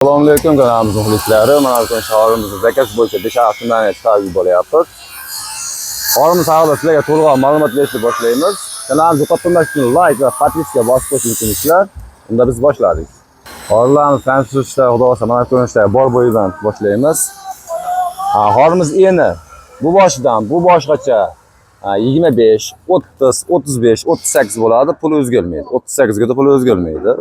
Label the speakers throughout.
Speaker 1: Assalomualaykum kanalimizning muxlislari. Mana bugun shaharimizni zakaz bo'yicha 5 haftadan targ'ib bo'lyapmiz. Horimiz haqida sizlarga to'liq ma'lumot berishni boshlaymiz. Kanalimizni qo'llash uchun like va podpiska bosib qo'yishni unutmanglar. Unda biz boshladik. Horilarimiz tanishtirishda xudo xolasa mana ko'rinishda bor bo'yidan boshlaymiz. Horimiz eni bu boshidan bu boshgacha 25, 30, 35, 38 bo'ladi. Pul o'zgarmaydi. 38 ga pul o'zgarmaydi.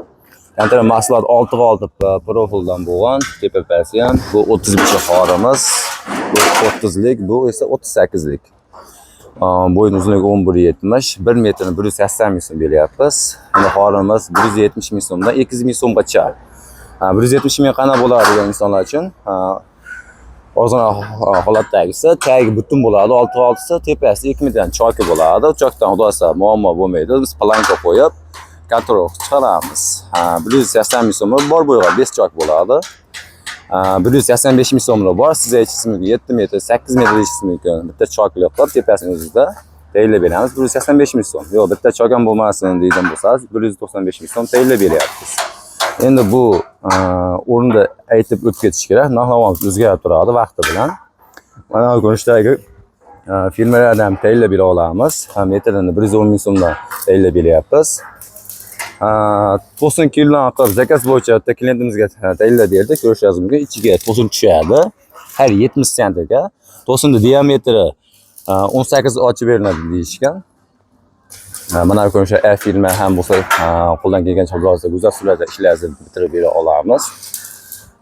Speaker 1: Kontra mahsulot 6x6 profildan bo'lgan, TPP'si ham bu 35 horimiz, bu 30lik, bu esa 38lik. Bo'yin uzunligi 11.70, 1 metrini 180 ming so'm beryapmiz. Buni horimiz 170 ming so'mdan 200 ming so'mgacha. 170 ming qana bo'ladi degan insonlar uchun arzon holatdagisi tagi butun bo'ladi, 6x6, tepasi 2 metrdan choki bo'ladi. Chokdan xudosa muammo bo'lmaydi. Biz planka qo'yib katalog chiqaramiz. 180 ming so'm bor bo'yiga 5 chok bo'ladi. 185 ming so'm bor. Siz aytishingiz mumkin 7 metr, 8 metr deyishingiz mumkin. Bitta chokli qilib tepasini o'zida tayyorlab beramiz. 185 ming so'm. Yo'q, bitta chok ham bo'lmasin deydigan bo'lsangiz, 195 ming so'm tayyorlab beryapmiz. Endi bu o'rinda aytib o'tib ketish kerak. Narxlarimiz o'zgarib turadi vaqti bilan. Mana bu ko'rinishdagi firmalardan tayyorlab bera olamiz. Metrini 110 ming so'mdan tayyorlab beryapmiz. 90 kilodan qilib zakaz bo'yicha klientimizga tayyorlab berdik. Ko'rishingiz mumkin, ichiga to'sin tushadi. Har 70 sentga. To'sinning diametri 18 ochib beriladi deyishgan. Mana bu ko'rinishda firma ham bo'lsa, qo'ldan kelgancha birozda go'zal usullarda ishlarini bitirib bera olamiz.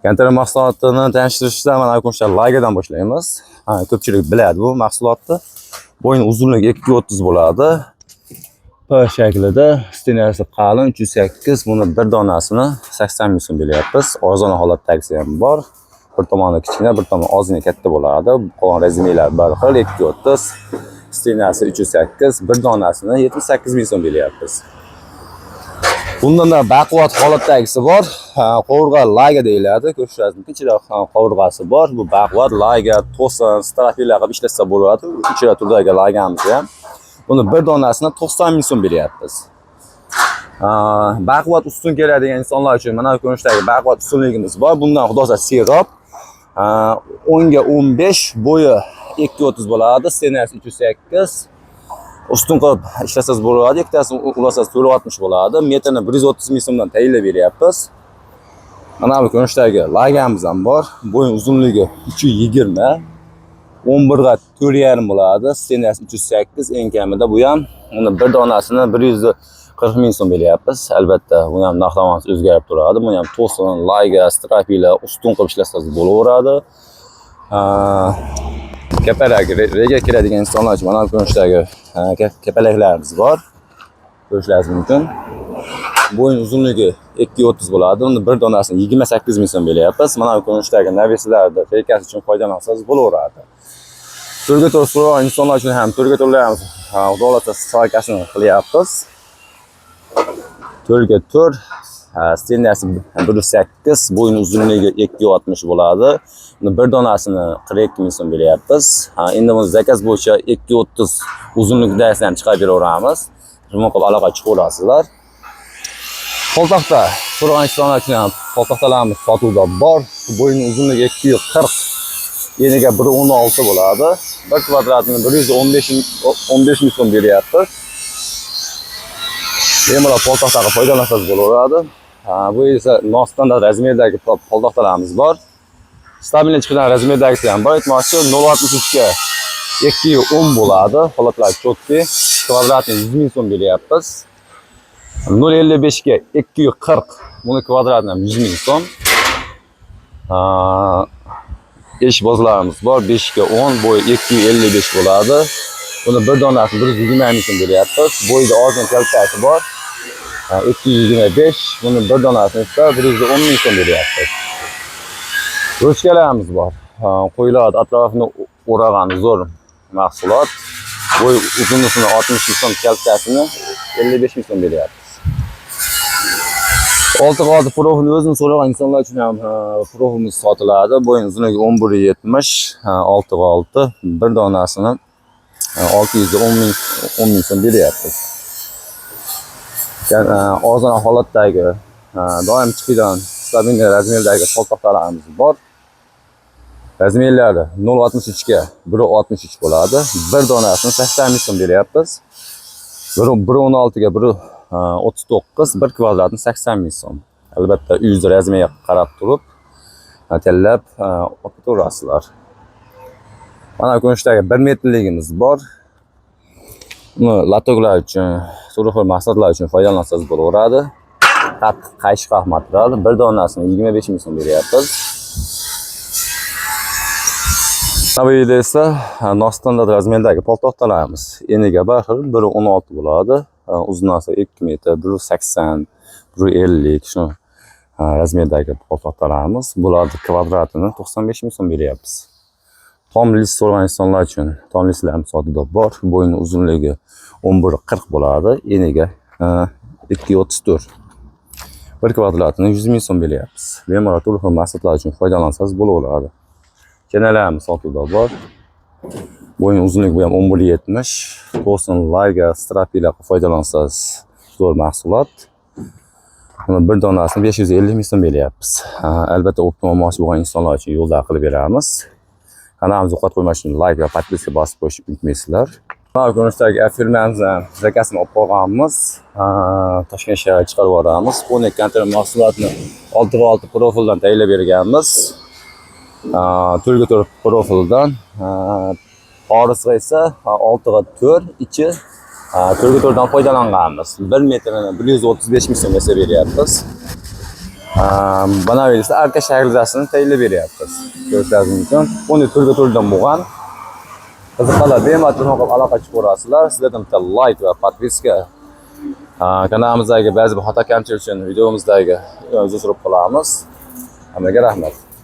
Speaker 1: Kontra mahsulotini tanishtirishda mana bu ko'rinishda lagadan boshlaymiz. Ko'pchilik biladi bu mahsulotni. Bo'yin uzunligi 230 bo'ladi. P shaklida, stenasi qalin 308, buni bir donasini 80 ming so'm beryapmiz. Arzon holatdagisi ham bor. Bir tomoni kichkina, bir tomoni ozgina katta bo'ladi. Qolgan rezimelar bir xil 230, stenasi 308, bir donasini 78 ming so'm beryapmiz. Bundan da baquvvat holatdagisi bor. Qovurg'a laga deyiladi. Ko'rishingiz mumkin, ichida qovurg'asi bor. Bu baquvvat laga, to'sin, strafilar qilib ishlasa bo'ladi. Ichida turdagi lagamiz ham. Buni bir donasini 90 ming so'm beryapmiz. Baquvvat ustun keladigan insonlar uchun mana bu ko'rinishdagi baquvvat ustunligimiz bor. Bundan xudosa sirop 10 ga 15, bo'yi 230 bo'ladi, stenasi 308. Ustun qilib ishlasangiz bo'ladi. Ikkitasi ulasangiz 460 bo'ladi. Metrini 130 ming so'mdan tayyorlab beryapmiz. Mana bu ko'rinishdagi lagamiz ham bor. Bo'yin uzunligi 320. 11 ga 4,5 bo'ladi. Stenasi 308, eng kamida bu ham. Uni bir donasini 140 ming so'm beryapmiz. Albatta, bu ham narxlarimiz o'zgarib turadi. Buni ham to'sin, layga, strafilar ustun qilib ishlasangiz bo'laveradi. Kapalak rega keladigan insonlar uchun mana bu ko'rinishdagi kapalaklarimiz bor. Ko'rishingiz mumkin. Bo'yin uzunligi 230 bo'ladi. Uni bir donasini 28 ming so'm beryapmiz. Mana bu ko'rinishdagi navisalarda rekasi uchun foydalansangiz bo'laveradi. Turga to'g'ri so'ragan insonlar uchun ham turga to'rlaymiz. Xudolar savkasini qilyapmiz. Turga to'r, stenasi 108, bo'yin uzunligi 260 bo'ladi. Buni bir donasini 42 ming so'm beryapmiz. Endi buni zakaz bo'yicha 230 uzunlikdasini ham chiqarib beraveramiz. Shuni qilib aloqa chiqaverasizlar. Qo'ltoqda so'ragan insonlar uchun ham qo'ltoqlarimiz sotuvda bor. Bo'yin uzunligi 240, eniga 116 bo'ladi. 1 kvadratini 115 ming so'm beryapmiz. Bemalol qo'ltoqlarga foydalansangiz bo'laveradi. Bu esa nostandart razmerdagi qo'ltoqlarimiz bor. Stabilni chiqqan razmerdagisi ham bor. Aytmoqchi 0.63 ga 210 bo'ladi. Holatlar cho'kki. Kvadratni 100 ming so'm beryapmiz. 0.55 ga 240, buni kvadratni 100 ming so'm. Esh bozlarimiz bor, 5 ga 10, bo'yi 255 bo'ladi. Buni bir donasini 120 ming so'm beryapmiz. Bo'yida ozgina kaltasi bor. 225, buni bir donasini esa 110 ming so'm beryapmiz. Ruchkalarimiz bor. Qo'yiladi, atrofini o'ragan zo'r mahsulot. Bo'y uzunligini 60 ming so'm, kaltasini 55 ming so'm beryapmiz. 6x6 profilni o'zini so'ragan insonlar uchun ham profilimiz sotiladi. Bo'yin uzunligi 11.70, 6x6, bir donasini 610 ming so'm beryapmiz. Arzon holatdagi doim chiqadigan stabil razmerdagi qo'lqoplarimiz bor. Razmerlari 0.63 ga 1.63 bo'ladi. Bir donasini 80 ming so'm beryapmiz. 1.16 ga 1.39, 1 kvadratni 80 ming so'm. Albatta uyingiz razmeriga qarab turib tanlab olib turasizlar. Mana ko'rinishdagi 1 metrligimiz bor. Uni latoklar uchun, turli xil maqsadlar uchun foydalansangiz bo'laveradi. Qattiq qaychiqaq material, bir donasini 25 ming so'm beryapmiz. Bu yerda esa nostandart razmerdagi poltoqtalarimiz eniga barxil 1.16 bo'ladi. Uzunasi 2 metr, 1.80, 1.50 shu razmerdagi poltoqtalarimiz. Bularning kvadratini 95 ming so'm beryapmiz. Tom list so'ragan insonlar uchun tom listlarimiz sotuvda bor. Bo'yni uzunligi 11.40 bo'ladi, eniga 2.34. 1 kvadratini 100 ming so'm beryapmiz. Bemalol turli xil maqsadlar uchun foydalansangiz bo'laveradi. Kenalarimiz sotuvda bor. Bo'yin uzunligi bu ham 11.70. To'sin, layga, strapilarga foydalansangiz zo'r mahsulot. Buni bir donasini 550 ming so'm beryapmiz. Albatta optimal mo'sh bo'lgan insonlar uchun yo'lda qilib beramiz. Kanalimizga yo'qotib qo'ymash uchun like va podpiska bosib qo'yishni unutmaysizlar. Mana ko'rinishdagi firmamizni zakasini olib qolganmiz. Toshkent shahriga chiqarib yuboramiz. Pone konteyner mahsulotni 6x6 profildan tayyorlab berganmiz. Turga tur profildan orasiga esa 6x4 ichi turga turdan foydalanganmiz. 1 metrini 135 ming so'm esa beryapmiz. Bana esa arka shag'izasini tayyorlab beryapmiz. Ko'rishingiz mumkin. Buni turga turdan bo'lgan. Qiziqlar bemalol aloqa chiqarasizlar. Sizlardan bitta like va podpiska. Kanalimizdagi ba'zi xato kamchilik uchun videomizdagi uzr so'rab qolamiz. Hammaga rahmat.